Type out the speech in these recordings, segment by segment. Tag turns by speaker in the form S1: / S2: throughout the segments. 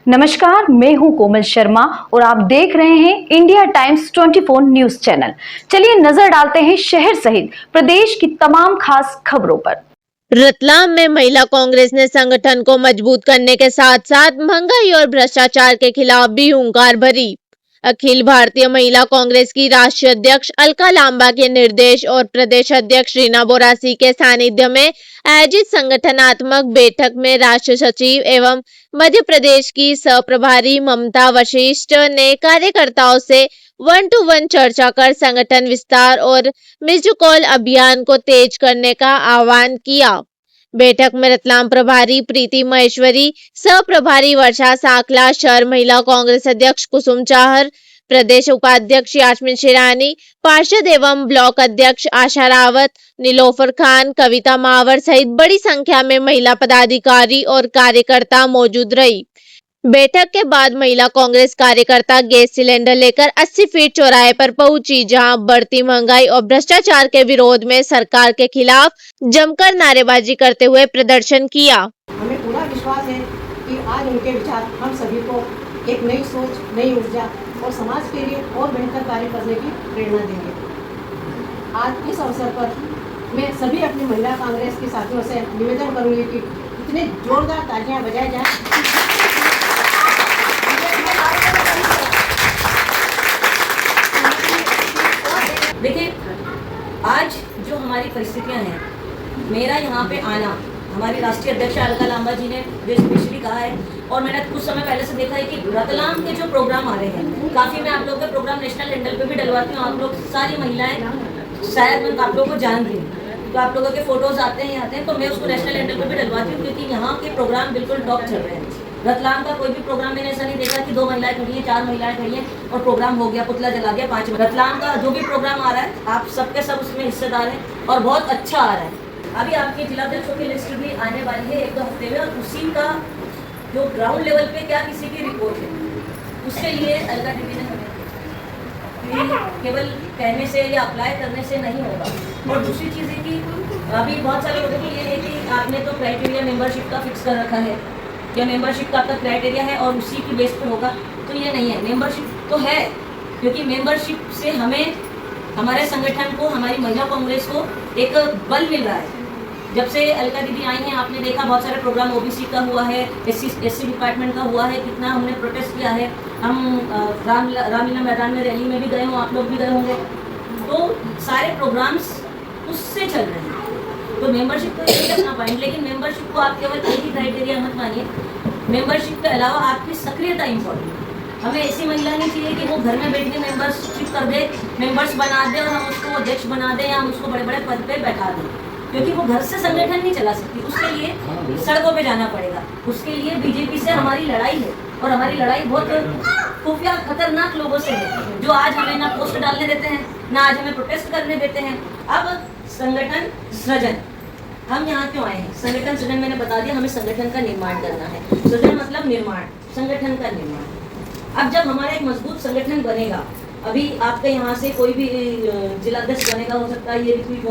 S1: नमस्कार, मैं हूं कोमल शर्मा और आप देख रहे हैं इंडिया टाइम्स 24 न्यूज चैनल। चलिए नजर डालते हैं शहर सहित प्रदेश की तमाम खास खबरों पर।
S2: रतलाम में महिला कांग्रेस ने संगठन को मजबूत करने के साथ साथ महंगाई और भ्रष्टाचार के खिलाफ भी हुंकार भरी। अखिल भारतीय महिला कांग्रेस की राष्ट्रीय अध्यक्ष अलका लांबा के निर्देश और प्रदेश अध्यक्ष रीना बोरासी के सानिध्य में आयोजित संगठनात्मक बैठक में राष्ट्रीय सचिव एवं मध्य प्रदेश की सह प्रभारी ममता वशिष्ठ ने कार्यकर्ताओं से 1-to-1 चर्चा कर संगठन विस्तार और मिस्ड कॉल अभियान को तेज करने का आह्वान किया। बैठक में रतलाम प्रभारी प्रीति महेश्वरी, सह प्रभारी वर्षा साकला, शहर महिला कांग्रेस अध्यक्ष कुसुम चाहर, प्रदेश उपाध्यक्ष यास्मीन शिरानी, पार्षद एवं ब्लॉक अध्यक्ष आशा रावत, नीलोफर खान, कविता मावर सहित बड़ी संख्या में महिला पदाधिकारी और कार्यकर्ता मौजूद रही। बैठक के बाद महिला कांग्रेस कार्यकर्ता गैस सिलेंडर लेकर 80 फीट चौराहे पर पहुंची, जहां बढ़ती महंगाई और भ्रष्टाचार के विरोध में सरकार के खिलाफ जमकर नारेबाजी करते हुए प्रदर्शन किया।
S3: हमें पूरा विश्वास है कि आज उनके विचार हम सभी को एक नई सोच, नई ऊर्जा और समाज के लिए और बेहतर कार्य करने की प्रेरणा देंगे। आज इस अवसर पर मैं सभी अपनी महिला कांग्रेस के साथियों से निवेदन करूंगी कि इतने जोरदार तालियां बजाई जाए।
S4: देखिए, आज जो हमारी परिस्थितियां हैं, मेरा यहाँ पे आना, हमारी राष्ट्रीय अध्यक्ष अलका लांबा जी ने स्पेशली कहा है और मैंने कुछ समय पहले से देखा है कि रतलाम के जो प्रोग्राम आ रहे हैं, काफ़ी मैं आप लोगों के प्रोग्राम नेशनल हैंडल पे भी डलवाती हूँ। आप लोग सारी महिलाएं शायद मैं आप लोगों को जान रही हूँ, तो आप लोगों के फोटोज आते हैं तो मैं उसको नेशनल हैंडल पे भी डलवाती हूँ, क्योंकि यहाँ के प्रोग्राम बिल्कुल टॉप चल रहे हैं। रतलाम का कोई भी प्रोग्राम मैंने ऐसा नहीं देखा कि 2 महिलाएं खड़ी हैं, 4 महिलाएं खड़ी हैं और प्रोग्राम हो गया, पुतला जला दिया 5 मिनट। रतलाम का जो भी प्रोग्राम आ रहा है, आप सबके सब उसमें हिस्सेदार हैं और बहुत अच्छा आ रहा है। अभी आपके जिलाध्यक्षों की लिस्ट भी आने वाली है 1-2 हफ्ते में, और उसी का जो ग्राउंड लेवल पे क्या किसी की रिपोर्ट है, उसके लिए अलका दीदी ने हमें केवल कहने से या अप्लाई करने से नहीं होगा। और दूसरी चीज़ है कि अभी बहुत सारे लोगों के लिए है कि आपने तो क्राइटेरिया मेंबरशिप का फिक्स कर रखा है, या मेंबरशिप का आपका क्राइटेरिया है और उसी की बेस पर होगा, तो ये नहीं है। मेंबरशिप तो है, क्योंकि मेंबरशिप से हमें, हमारे संगठन को, हमारी महिला कांग्रेस को एक बल मिल रहा है। जब से अलका दीदी आई हैं, आपने देखा बहुत सारे प्रोग्राम ओबीसी का हुआ है, एससी डिपार्टमेंट का हुआ है, कितना हमने प्रोटेस्ट किया है। हम रामलीला मैदान में रैली में भी गए हों, आप लोग भी गए होंगे, तो सारे प्रोग्राम्स उससे चल रहे हैं। तो मेंबरशिप तो एक अपना पॉइंट, लेकिन मेंबरशिप को आप केवल एक ही क्राइटेरिया मत मानिए। मेंबरशिप के अलावा आपकी सक्रियता इंपॉर्टेंट है। हमें ऐसी महिला नहीं चाहिए कि वो घर में बैठ के मेंबरशिप कर दे, मेंबर्स बना दे और हम उसको अध्यक्ष बना दें या हम उसको बड़े बड़े पद पे बैठा दें, क्योंकि वो घर से संगठन नहीं चला सकती। उसके लिए सड़कों पे जाना पड़ेगा, उसके लिए बीजेपी से हमारी लड़ाई है, और हमारी लड़ाई बहुत खुफिया खतरनाक लोगों से है, जो आज हमें ना पोस्ट डालने देते हैं, ना आज हमें प्रोटेस्ट करने देते हैं। अब संगठन सृजन, हम यहाँ क्यों आए हैं? संगठन सृजन मैंने बता दिया, हमें संगठन का निर्माण करना है। सृजन मतलब निर्माण, संगठन का निर्माण। अब जब हमारा एक मजबूत संगठन बनेगा, अभी आपके यहाँ से कोई भी जिलाध्यक्ष बनेगा, हो सकता है ये रिपीट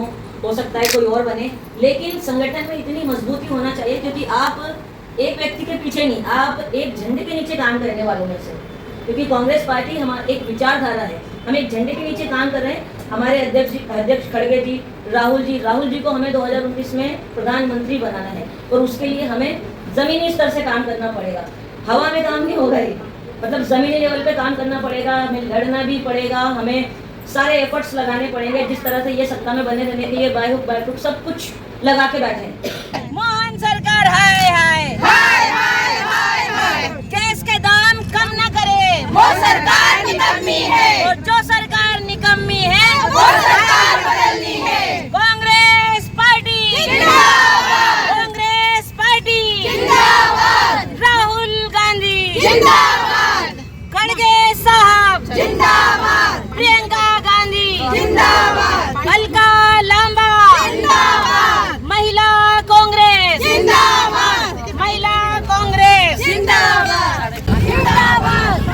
S4: हो सकता है कोई और बने, लेकिन संगठन में इतनी मजबूती होना चाहिए, क्योंकि आप एक व्यक्ति के पीछे नहीं, आप एक झंडे के नीचे काम करने वालों में से, क्योंकि कांग्रेस पार्टी हमारी एक विचारधारा है, हम एक झंडे के नीचे काम कर रहे हैं। हमारे अध्यक्ष खड़गे जी, राहुल जी को हमें 2019 में प्रधानमंत्री बनाना है, और उसके लिए हमें जमीनी स्तर से काम करना पड़ेगा। हवा में काम नहीं होगा, ये मतलब जमीनी लेवल पे काम करना पड़ेगा, हमें लड़ना भी पड़ेगा, हमें सारे एफर्ट्स लगाने पड़ेंगे। जिस तरह से ये सत्ता में बने रहने के लिए बायहुक सब कुछ लगा के बैठे हैं।
S5: मोहन सरकार हाय हाय हाय हाय हाय हाय, गैस के दाम कम न करे, वो सरकार निकम्मी है, और जो सरकार निकम्मी है वो सरकार बदलनी है। कांग्रेस पार्टी जिंदाबाद, कांग्रेस पार्टी जिंदाबाद, राहुल गांधी जिंदाबाद, खड़गे साहब जिंदाबाद, प्रियंका गांधी जिंदाबाद, अलका लांबा जिंदाबाद, महिला कांग्रेस जिंदाबाद, महिला कांग्रेस जिंदाबाद जिंदाबाद।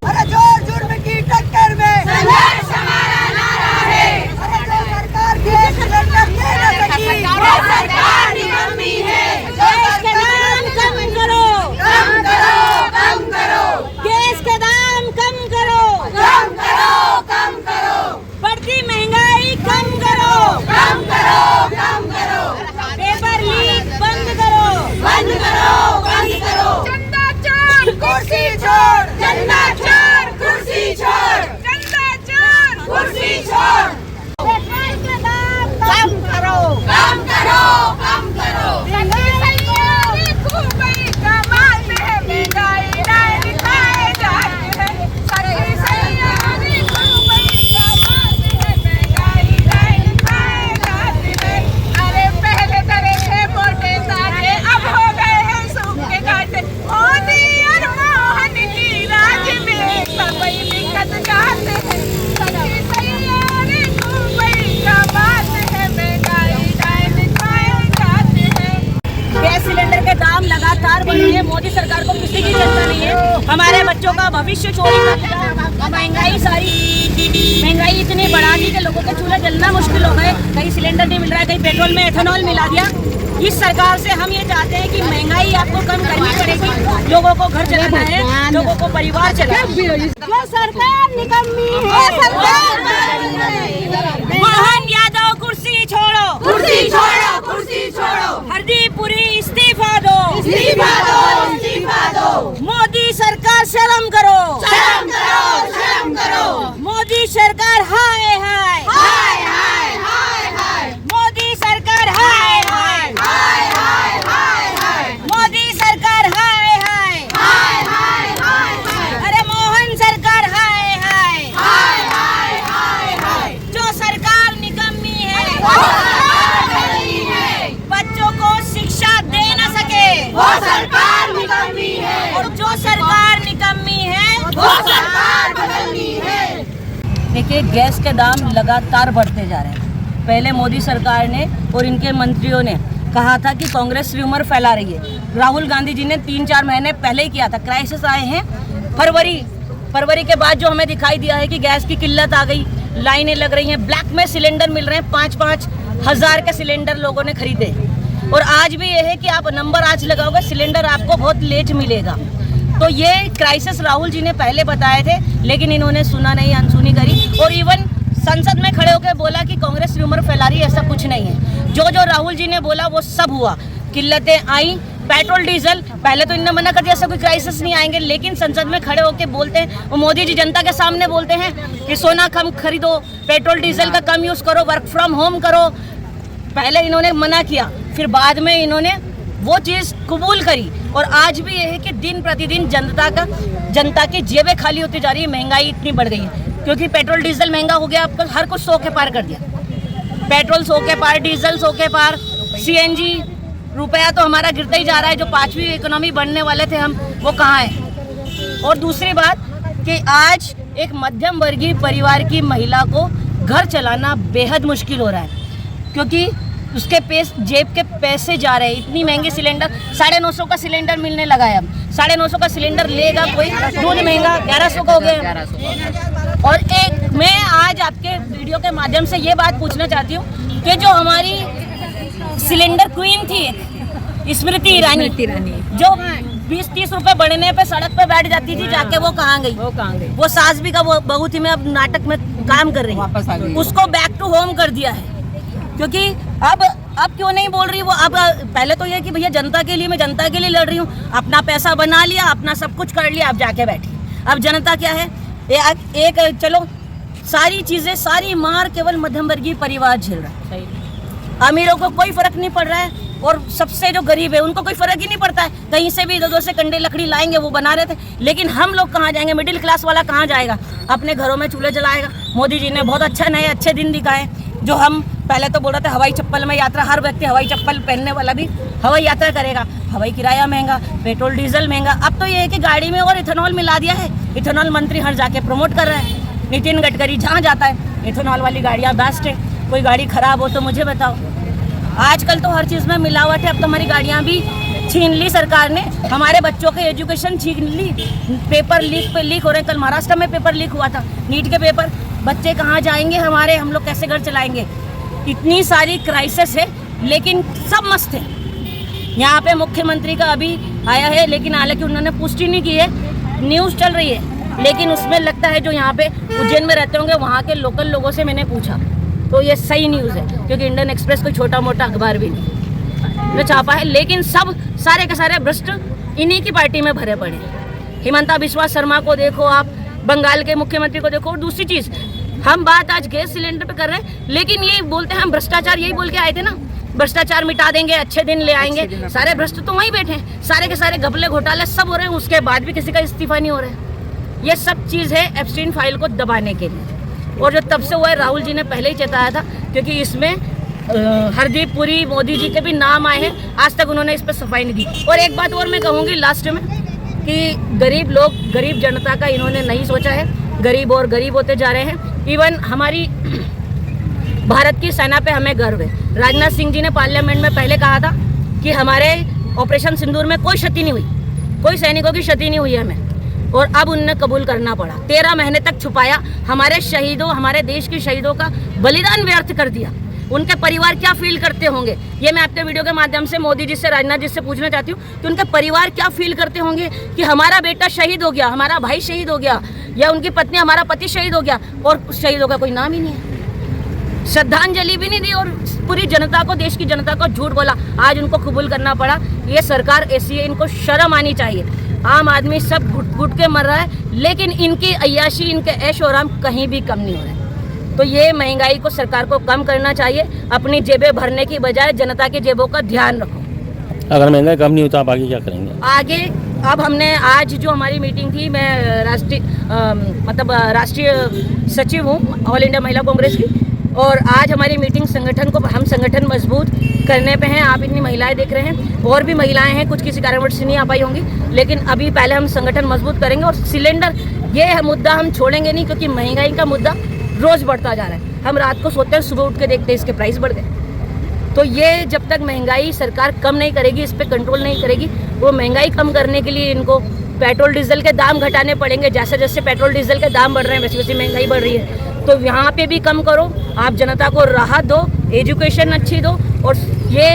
S5: अरे जोर जुर्म की टक्कर में संघर्ष हमारा नारा है। अरे जो सरकार की सिलेंडर दे न सकी, वो सरकार निकम्मी
S4: बच्चों का भविष्य चोरी का, महंगाई इतनी बढ़ा दी कि लोगों के चूल्हे जलना मुश्किल हो गए। कहीं सिलेंडर नहीं मिल रहा है, कहीं पेट्रोल में एथेनॉल मिला दिया। इस सरकार से हम ये चाहते हैं कि महंगाई आपको कम करनी पड़ेगी, लोगों को घर चलाना है, लोगों को परिवार चलाना है।
S5: जो सरकार निकम्मी है, सरकार
S4: मोहन यादव कुर्सी छोड़ो,
S5: कुर्सी छोड़ो, कुर्सी छोड़ो,
S4: हरदीप पुरी इस्तीफा दो,
S5: इस्तीफा दो, इस्तीफा दो,
S4: मोदी सरकार शर्म करो,
S5: शर्म करो, शर्म करो,
S4: मोदी सरकार हाय हाय,
S5: हाय हाय हाय हाय,
S4: मोदी सरकार हाय हाय,
S5: हाय हाय हाय हाय,
S4: मोदी सरकार हाय हाय,
S5: हाय हाय हाय हाय,
S4: अरे मोहन सरकार हाय हाय,
S5: हाय हाय हाय हाय,
S4: जो सरकार निकम्मी है,
S5: वो सरकार बदलनी है,
S4: बच्चों को शिक्षा दे न सके,
S5: वो सरकार निकम्मी है,
S4: और जो सरकार निकम्मी है,
S5: वो सरकार बदलनी है।
S4: देखिए, गैस के दाम लगातार बढ़ते जा रहे हैं। पहले मोदी सरकार ने और इनके मंत्रियों ने कहा था कि कांग्रेस र्यूमर फैला रही है। राहुल गांधी जी ने 3-4 महीने पहले ही किया था। क्राइसिस आए हैं फरवरी के बाद जो हमें दिखाई दिया है कि गैस की किल्लत आ गई, लाइनें लग रही हैं, ब्लैक में सिलेंडर मिल रहे हैं, 5-5 हज़ार के सिलेंडर लोगों ने खरीदे। और आज भी ये है कि आप नंबर आज लगाओगे, सिलेंडर आपको बहुत लेट मिलेगा। तो ये क्राइसिस राहुल जी ने पहले बताए थे, लेकिन इन्होंने सुना नहीं, अनसुनी करी। और इवन संसद में खड़े होकर बोला कि कांग्रेस र्यूमर फैला रही है, ऐसा कुछ नहीं है। जो राहुल जी ने बोला वो सब हुआ। किल्लतें आई, पेट्रोल डीजल, पहले तो इन्होंने मना कर दिया, ऐसा कोई क्राइसिस नहीं आएंगे, लेकिन संसद में खड़े होकर बोलते हैं, वो मोदी जी जनता के सामने बोलते हैं कि सोना कम खरीदो, पेट्रोल डीजल का कम यूज़ करो, वर्क फ्रॉम होम करो। पहले इन्होंने मना किया, फिर बाद में इन्होंने वो चीज़ कबूल करी। और आज भी ये है कि दिन प्रतिदिन जनता की जेबें खाली होती जा रही है। महंगाई इतनी बढ़ गई है क्योंकि पेट्रोल डीजल महंगा हो गया, आपको हर कुछ 100 के पार कर दिया। पेट्रोल 100 के पार, डीजल 100 के पार, सीएनजी, रुपया तो हमारा गिरता ही जा रहा है। जो 5वीं इकोनॉमी बनने वाले थे हम, वो कहाँ है। और दूसरी बात कि आज एक मध्यम वर्गीय परिवार की महिला को घर चलाना बेहद मुश्किल हो रहा है क्योंकि उसके जेब के पैसे जा रहे हैं। इतनी महंगी सिलेंडर, 950 का सिलेंडर मिलने लगा है। अब 950 का सिलेंडर लेगा कोई, दूध महंगा 1100 का हो गया। और एक मैं आज आपके वीडियो के माध्यम से ये बात पूछना चाहती हूँ कि जो हमारी सिलेंडर क्वीन थी स्मृति ईरानी, जो 20-30 रुपए बढ़ने पे सड़क पे बैठ जाती थी, जाके वो कहाँ गई? वो सास भी का वो बहू थी, मैं अब नाटक में काम कर रही हूँ, उसको बैक टू होम कर दिया है। क्योंकि अब क्यों नहीं बोल रही वो? अब पहले तो ये कि भैया जनता के लिए, मैं जनता के लिए लड़ रही हूँ, अपना पैसा बना लिया, अपना सब कुछ कर लिया, अब जाके बैठी। अब जनता क्या है, एक चलो सारी चीजें, सारी मार केवल मध्यम वर्गीय परिवार झेल रहा है। अमीरों को कोई फर्क नहीं पड़ रहा है और सबसे जो गरीब है उनको कोई फर्क ही नहीं पड़ता है। कहीं से भी 2-2 से कंडे लकड़ी लाएंगे, वो बना रहे थे। लेकिन हम लोग कहाँ जाएंगे? मिडिल क्लास वाला कहाँ जाएगा? अपने घरों में चूल्हे जलाएगा। मोदी जी ने बहुत अच्छे दिन दिखाए। जो हम पहले तो बोल रहे थे हवाई चप्पल में यात्रा, हर व्यक्ति हवाई चप्पल पहनने वाला भी हवाई यात्रा करेगा। हवाई किराया महंगा, पेट्रोल डीजल महंगा। अब तो ये है कि गाड़ी में और इथेनॉल मिला दिया है। इथेनॉल मंत्री हर जाके प्रमोट कर रहा है। नितिन गडकरी जहाँ जाता है इथेनॉल वाली गाड़ियाँ बेस्ट है। कोई गाड़ी खराब हो तो मुझे बताओ। आजकल तो हर चीज़ में मिलावट है। अब तो हमारी गाड़ियाँ भी छीन ली सरकार ने, हमारे बच्चों के एजुकेशन छीन ली। पेपर लीक हो रहे हैं। कल महाराष्ट्र में पेपर लीक हुआ था, नीट के पेपर। बच्चे कहाँ जाएंगे हमारे? हम लोग कैसे घर चलाएंगे? इतनी सारी क्राइसिस है, लेकिन सब मस्त है। यहाँ पे मुख्यमंत्री का अभी आया है, लेकिन हालांकि उन्होंने पुष्टि नहीं की है, न्यूज़ चल रही है। लेकिन उसमें लगता है जो यहाँ पे उज्जैन में रहते होंगे वहाँ के लोकल लोगों से मैंने पूछा तो ये सही न्यूज़ है, क्योंकि इंडियन एक्सप्रेस कोई छोटा मोटा अखबार भी नहीं जो छापा है। लेकिन सब सारे के सारे भ्रष्ट इन्हीं की पार्टी में भरे पड़े हैं। हिमंता बिस्वा शर्मा को देखो आप, बंगाल के मुख्यमंत्री को देखो। और दूसरी चीज़, हम बात आज गैस सिलेंडर पे कर रहे हैं, लेकिन ये बोलते हैं हम भ्रष्टाचार, यही बोल के आए थे ना, भ्रष्टाचार मिटा देंगे, अच्छे दिन ले आएंगे। सारे भ्रष्ट तो वहीं बैठे हैं, सारे के सारे घपले घोटाले सब हो रहे हैं, उसके बाद भी किसी का इस्तीफा नहीं हो रहा है। ये सब चीज़ है एब्सटीन फाइल को दबाने के लिए। और जो तब से हुआ है, राहुल जी ने पहले ही चेताया था, क्योंकि इसमें हरदीप पुरी, मोदी जी के भी नाम आए हैं, आज तक उन्होंने इस पर सफाई नहीं दी। और एक बात और मैं कहूँगी लास्ट में कि गरीब लोग, गरीब जनता का इन्होंने नहीं सोचा है। गरीब और गरीब होते जा रहे हैं। इवन हमारी भारत की सेना पे हमें गर्व है। राजनाथ सिंह जी ने पार्लियामेंट में पहले कहा था कि हमारे ऑपरेशन सिंदूर में कोई क्षति नहीं हुई, कोई सैनिकों की क्षति नहीं हुई हमें। और अब उन्हें कबूल करना पड़ा। 13 महीने तक छुपाया, हमारे शहीदों, हमारे देश के शहीदों का बलिदान व्यर्थ कर दिया। उनके परिवार क्या फील करते होंगे, ये मैं आपके वीडियो के माध्यम से मोदी जी से, राजनाथ जी से पूछना चाहती हूँ कि उनके परिवार क्या फील करते होंगे कि हमारा बेटा शहीद हो गया, हमारा भाई शहीद हो गया, या उनकी पत्नी, हमारा पति शहीद हो गया और शहीदों का कोई नाम ही नहीं है, श्रद्धांजलि भी नहीं दी और पूरी जनता को, देश की जनता को झूठ बोला। आज उनको कबूल करना पड़ा। ये सरकार ऐसी है, इनको शर्म आनी चाहिए। आम आदमी सब घुट घुट के मर रहा है, लेकिन इनकी अय्याशी, इनके ऐश और आराम कहीं भी कम नहीं हो रहा है। तो ये महंगाई को सरकार को कम करना चाहिए, अपनी जेबें भरने की बजाय जनता की जेबों का ध्यान रखो।
S6: अगर महंगाई कम नहीं होता आप आगे क्या करेंगे?
S4: आगे अब हमने आज जो हमारी मीटिंग थी, मैं राष्ट्रीय सचिव हूँ ऑल इंडिया महिला कांग्रेस की, और आज हमारी मीटिंग संगठन को, हम संगठन मजबूत करने पे हैं। आप इतनी महिलाएं देख रहे हैं, और भी महिलाएं हैं, कुछ किसी कारणवश से नहीं आ पाई होंगी, लेकिन अभी पहले हम संगठन मजबूत करेंगे। और सिलेंडर, ये मुद्दा हम छोड़ेंगे नहीं, क्योंकि महंगाई का मुद्दा रोज बढ़ता जा रहा है। हम रात को सोते हैं, सुबह उठ के देखते हैं इसके प्राइस बढ़ गए। तो ये जब तक महंगाई सरकार कम नहीं करेगी, इस पर कंट्रोल नहीं करेगी, वो महंगाई कम करने के लिए इनको पेट्रोल डीजल के दाम घटाने पड़ेंगे। जैसे जैसे पेट्रोल डीजल के दाम बढ़ रहे हैं, वैसे वैसे महंगाई बढ़ रही है। तो यहाँ पे भी कम करो, आप जनता को राहत दो, एजुकेशन अच्छी दो। और ये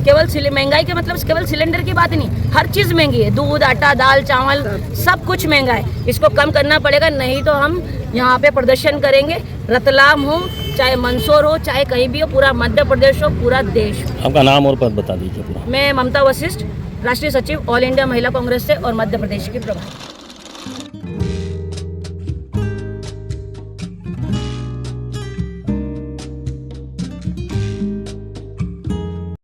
S4: केवल महंगाई के मतलब केवल सिलेंडर की बात नहीं, हर चीज़ महंगी है, दूध, आटा, दाल, चावल, सब कुछ महंगा है। इसको कम करना पड़ेगा, नहीं तो हम यहाँ पे प्रदर्शन करेंगे। रतलाम हो, चाहे मंदसौर हो, चाहे कहीं भी हो, पूरा मध्य प्रदेश हो, पूरा देश हो।
S6: आपका नाम और पद बता दीजिए पूरा।
S4: मैं ममता वशिष्ठ, राष्ट्रीय सचिव ऑल इंडिया महिला कांग्रेस से और मध्य प्रदेश की प्रभारी।